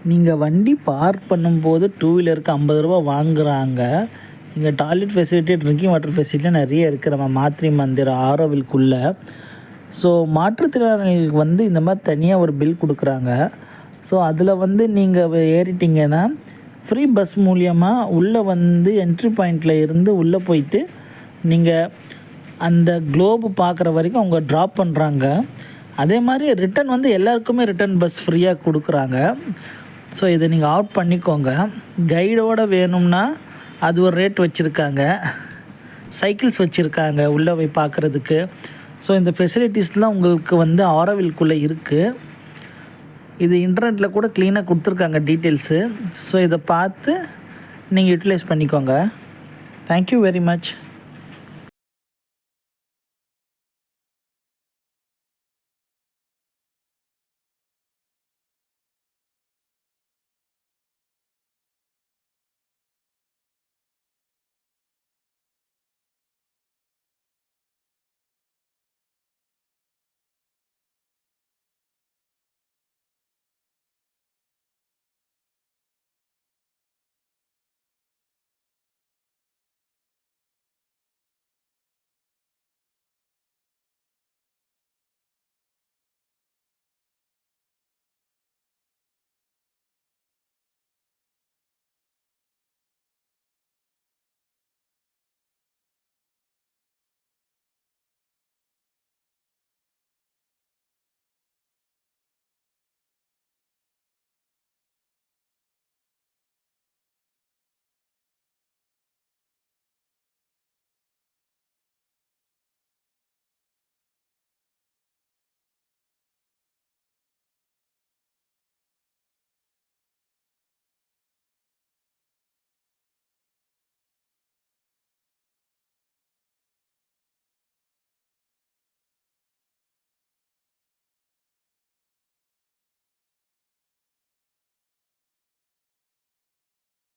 நீங்கள் வண்டி பார்க் பண்ணும்போது டூ வீலருக்கு 50 ரூபா வாங்குகிறாங்க. இங்கே டாய்லெட் ஃபெசிலிட்டி, ட்ரிங்கிங் வாட்டர் ஃபெசிலிட்டிலாம் நிறைய இருக்குது நம்ம மாத்ரி மந்திர் ஆரோவில்குள்ளே. ஸோ மாற்றுத்திறனாளிகளுக்கு வந்து இந்த மாதிரி தனியாக ஒரு பில் கொடுக்குறாங்க. ஸோ அதில் வந்து நீங்கள் ஏறிட்டிங்கன்னா ஃப்ரீ பஸ் மூலியமாக உள்ளே வந்து என்ட்ரி பாயிண்டில் இருந்து உள்ளே போயிட்டு நீங்கள் அந்த குளோபு பார்க்குற வரைக்கும் அவங்க ட்ராப் பண்ணுறாங்க. அதே மாதிரி ரிட்டன் வந்து எல்லாருக்குமே ரிட்டன் பஸ் ஃப்ரீயாக கொடுக்குறாங்க. ஸோ இதை நீங்கள் ஆட் பண்ணிக்கோங்க. கைடோடு வேணும்னா அது ஒரு ரேட் வச்சுருக்காங்க. சைக்கிள்ஸ் வச்சுருக்காங்க உள்ளே போய் பார்க்குறதுக்கு. ஸோ இந்த ஃபெசிலிட்டிஸ்லாம் உங்களுக்கு வந்து ஆரோவில்குள்ளே இருக்குது. இது இன்டர்நெட்டில் கூட க்ளீனாக கொடுத்துருக்காங்க டீட்டெயில்ஸு. ஸோ இதை பார்த்து நீங்கள் யூட்டிலைஸ் பண்ணிக்கோங்க. Thank you very much.